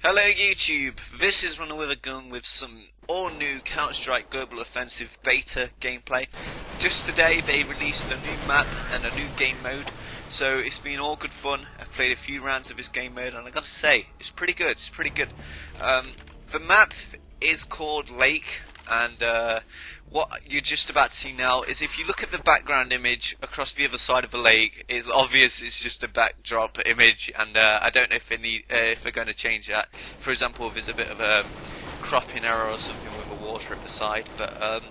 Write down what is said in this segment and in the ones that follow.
Hello YouTube, this is runnerwithagun with some all-new Counter-Strike Global Offensive beta gameplay. Just today they released a new map and a new game mode, so it's been all good fun. I've played a few rounds of this game mode and I gotta say, it's pretty good, the map is called Lake, and what you're just about to see now is if you look at the background image across the other side of the lake, it's obvious it's just a backdrop image, and I don't know if they're going to change that. For example, if there's a bit of a cropping error or something with the water at the side, but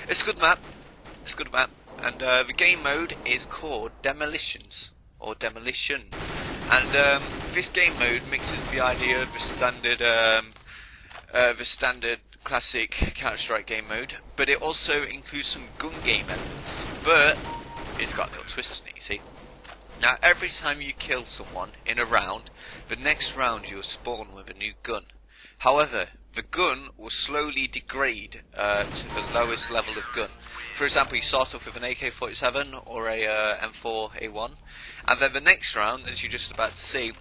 it's a good map. And the game mode is called Demolitions or Demolition, and this game mode mixes the idea of the standard classic Counter-Strike game mode, but it also includes some gun game elements, but it's got a little twist in it, you see. Now, every time you kill someone in a round, the next round you'll spawn with a new gun. However, the gun will slowly degrade to the lowest level of gun. For example, you start off with an AK-47 or a M4A1, and then the next round, as you're just about to see,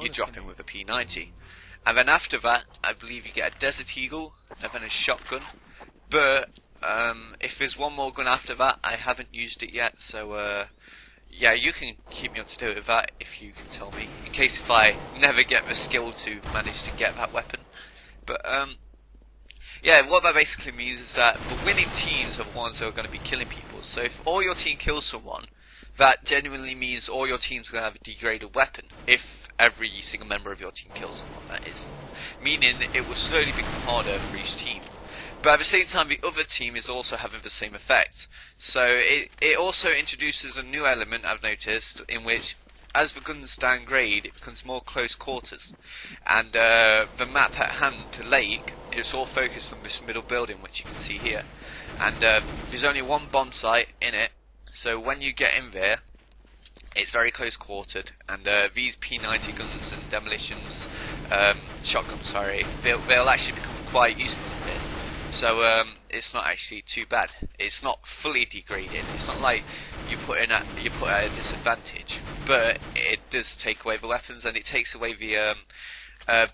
you drop in with a P90. And then after that, I believe you get a Desert Eagle, and then a shotgun. But if there's one more gun after that, I haven't used it yet, so yeah, you can keep me up to date with that if you can tell me, in case if I never get the skill to manage to get that weapon. But yeah, what that basically means is that the winning teams are the ones who are going to be killing people. So if all your team kills someone, that genuinely means all your team's going to have a degraded weapon, if every single member of your team kills someone, that is. Meaning it will slowly become harder for each team. But at the same time, the other team is also having the same effect. So it also introduces a new element, I've noticed, in which, as the guns downgrade, it becomes more close quarters. And the map at hand, to Lake, it's all focused on this middle building, which you can see here. And there's only one bomb site in it. So when you get in there, it's very close quartered, and these P90 guns and demolitions, shotguns, sorry, they'll actually become quite useful in there. So it's not actually too bad. It's not fully degraded. It's not like you put at a disadvantage, but it does take away the weapons, and it takes away the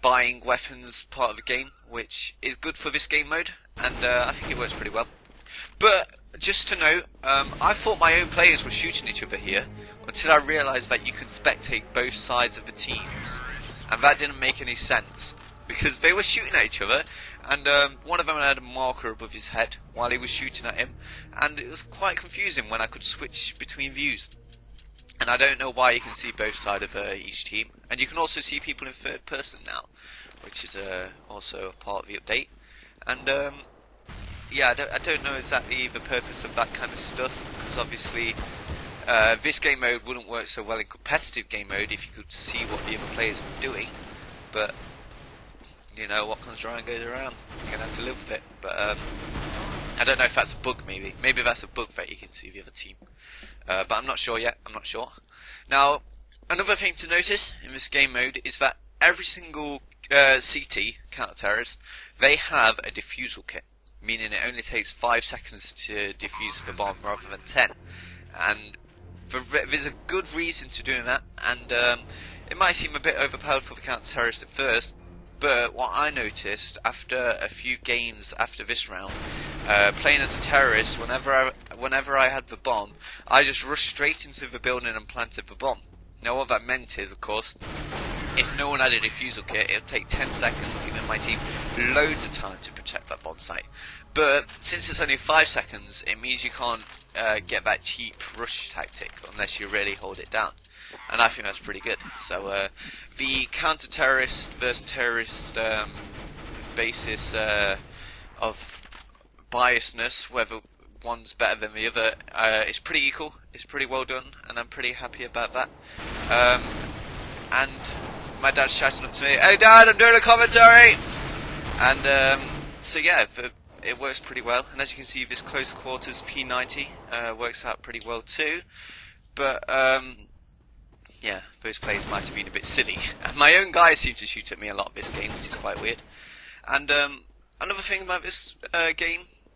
buying weapons part of the game, which is good for this game mode, and I think it works pretty well. But just to note, I thought my own players were shooting each other here until I realised that you can spectate both sides of the teams, and that didn't make any sense because they were shooting at each other, and one of them had a marker above his head while he was shooting at him, and it was quite confusing when I could switch between views. And I don't know why you can see both sides of each team, and you can also see people in third person now, which is also a part of the update. And yeah, I don't know exactly the purpose of that kind of stuff, because obviously this game mode wouldn't work so well in competitive game mode if you could see what the other players were doing, but you know, what comes around goes around. You're going to have to live with it. But I don't know if that's a bug, maybe. Maybe that's a bug that you can see the other team. But I'm not sure yet. I'm not sure. Now, another thing to notice in this game mode is that every single CT, counter-terrorist, they have a defusal kit. Meaning it only takes 5 seconds to defuse the bomb rather than 10. And there's a good reason to doing that. And it might seem a bit overpowered for the counter-terrorist at first, but what I noticed after a few games after this round, playing as a terrorist, whenever I had the bomb, I just rushed straight into the building and planted the bomb. Now what that meant is, of course, if no one had a defusal kit, it would take 10 seconds, giving my team loads of time to protect that bomb site. But since it's only 5 seconds, it means you can't get that cheap rush tactic unless you really hold it down. And I think that's pretty good. So the counter-terrorist versus terrorist basis of biasness, whether one's better than the other, is pretty equal. It's pretty well done, and I'm pretty happy about that. And my dad's shouting up to me, "Hey Dad, I'm doing a commentary!" And so yeah, it works pretty well. And as you can see, this close quarters P90 works out pretty well too. But yeah, those plays might have been a bit silly. My own guys seem to shoot at me a lot this game, which is quite weird. And another thing about this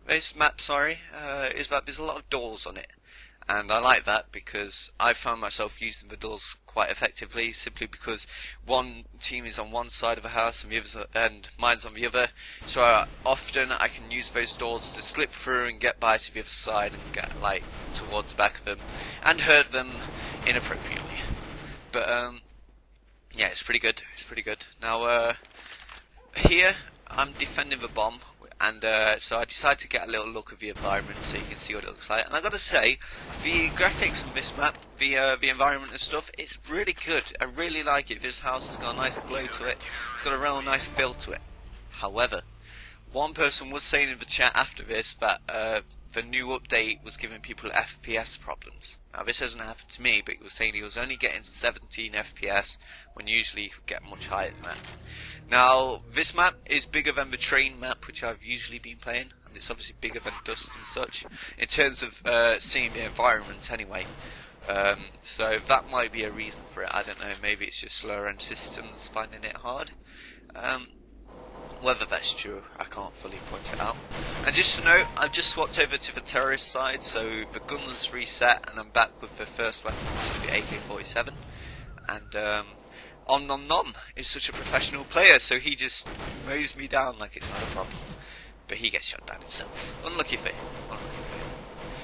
this map, is that there's a lot of doors on it. and I like that because I found myself using the doors quite effectively, simply because one team is on one side of a house and the others and mine's on the other. So often I can use those doors to slip through and get by to the other side and get like towards the back of them and hurt them inappropriately. But yeah, it's pretty good. It's pretty good. Now here I'm defending the bomb. And so I decided to get a little look of the environment so you can see what it looks like. And I got to say, the graphics on this map, the environment and stuff, it's really good. I really like it. This house has got a nice glow to it. It's got a real nice feel to it. However, one person was saying in the chat after this that the new update was giving people FPS problems. Now this hasn't happened to me, but he was saying he was only getting 17 FPS when usually you get much higher than that. Now, this map is bigger than the train map, which I've usually been playing, and it's obviously bigger than Dust and such, in terms of seeing the environment anyway. So that might be a reason for it, I don't know, maybe it's just slower end systems finding it hard. Whether that's true, I can't fully point it out. And just to note, I've just swapped over to the terrorist side, so the gun's reset, and I'm back with the first weapon, which is the AK-47, and Om Nom Nom is such a professional player, so he just mows me down like it's not a problem. But he gets shot down himself. Unlucky for him. Unlucky for him.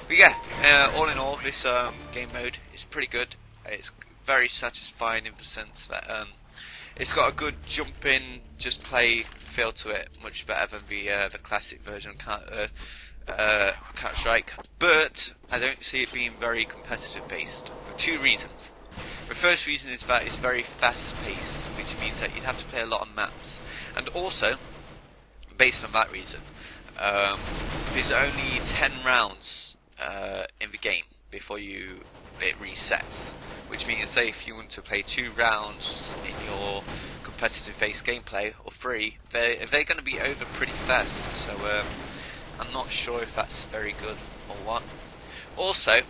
But yeah, all in all, this game mode is pretty good. It's very satisfying in the sense that it's got a good jump in, just play feel to it, much better than the classic version of Counter-Strike. But I don't see it being very competitive based for two reasons. The first reason is that it's very fast paced, which means that you'd have to play a lot on maps. And also, based on that reason, there's only 10 rounds in the game before it resets. Which means, say if you want to play 2 rounds in your competitive based gameplay, or 3, they're going to be over pretty fast. So I'm not sure if that's very good or what. Also,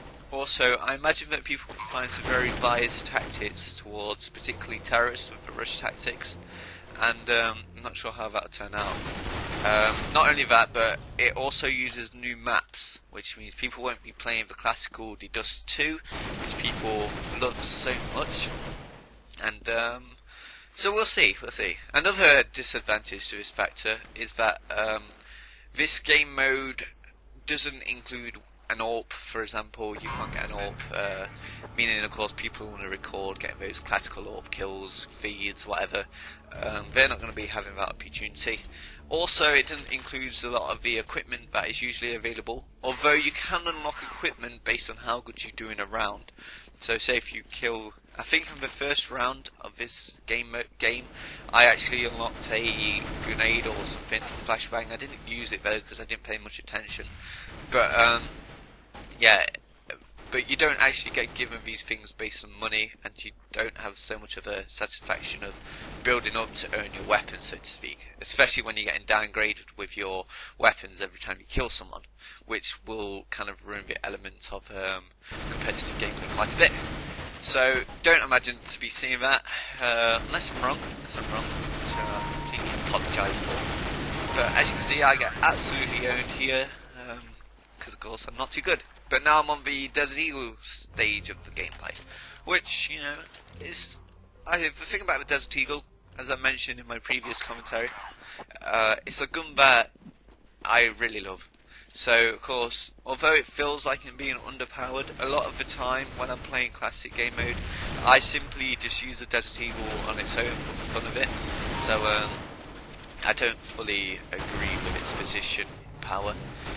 I imagine that people will find some very biased tactics towards particularly terrorists with the rush tactics, and I'm not sure how that'll turn out. Not only that, but it also uses new maps, which means people won't be playing the classical Dust 2, which people love so much, and so we'll see. Another disadvantage to this factor is that this game mode doesn't include an AWP, for example. You can't get an AWP, meaning of course people want to record getting those classical AWP kills, feeds, whatever. They're not going to be having that opportunity. Also, it doesn't include a lot of the equipment that is usually available, although you can unlock equipment based on how good you do in a round. So say if you kill, I think from the first round of this game, I actually unlocked a grenade or something, flashbang. I didn't use it though because I didn't pay much attention. But yeah, but you don't actually get given these things based on money, and you don't have so much of a satisfaction of building up to earn your weapon, so to speak. Especially when you're getting downgraded with your weapons every time you kill someone, which will kind of ruin the element of competitive gameplay quite a bit. So don't imagine to be seeing that, unless I'm wrong, which I completely apologise for. But as you can see, I get absolutely owned here, because of course I'm not too good. But now I'm on the Desert Eagle stage of the gameplay, which, you know, is... the thing about the Desert Eagle, as I mentioned in my previous commentary, it's a gun that I really love. So, of course, although it feels like I'm being underpowered, a lot of the time when I'm playing classic game mode, I simply just use the Desert Eagle on its own for the fun of it. So, I don't fully agree with its position in power.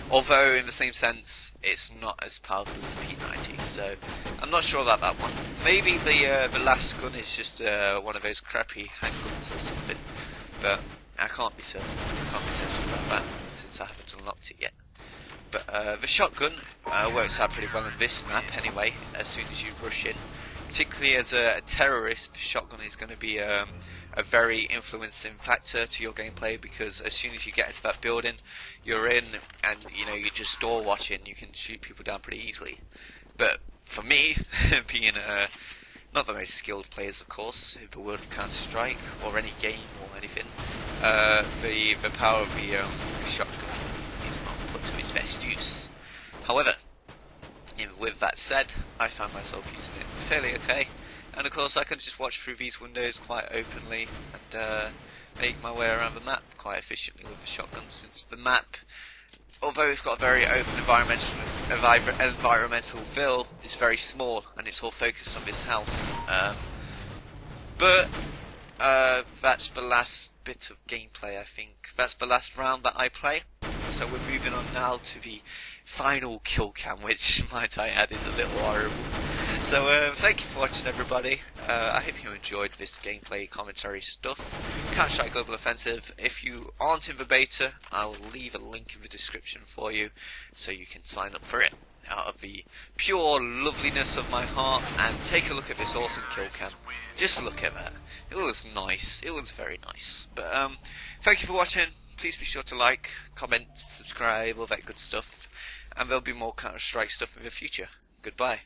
Although, in the same sense, it's not as powerful as P90, so I'm not sure about that one. Maybe the last gun is just one of those crappy handguns or something, but I can't be certain. About that, since I haven't unlocked it yet. But the shotgun works out pretty well on this map anyway, as soon as you rush in. Particularly as a terrorist, the shotgun is going to be a very influencing factor to your gameplay, because as soon as you get into that building, you're in, and you know, you're just door watching, you can shoot people down pretty easily. But for me, being not the most skilled players, of course, in the world of Counter-Strike, or any game or anything, the power of the shotgun is not put to its best use. However, with with that said, I found myself using it fairly okay, and of course I can just watch through these windows quite openly and make my way around the map quite efficiently with the shotgun, since the map, although it's got a very open environmental feel, it's very small and it's all focused on this house. But that's the last bit of gameplay, I think. That's the last round that I play. So we're moving on now to the final kill cam, which, might I add, is a little horrible. So thank you for watching, everybody. I hope you enjoyed this gameplay commentary stuff. Counter-Strike Global Offensive. If you aren't in the beta, I'll leave a link in the description for you so you can sign up for it out of the pure loveliness of my heart, and take a look at this awesome kill cam. Just look at that. It was nice. It was very nice. But thank you for watching. Please be sure to like, comment, subscribe, all that good stuff. And there'll be more Counter-Strike stuff in the future. Goodbye.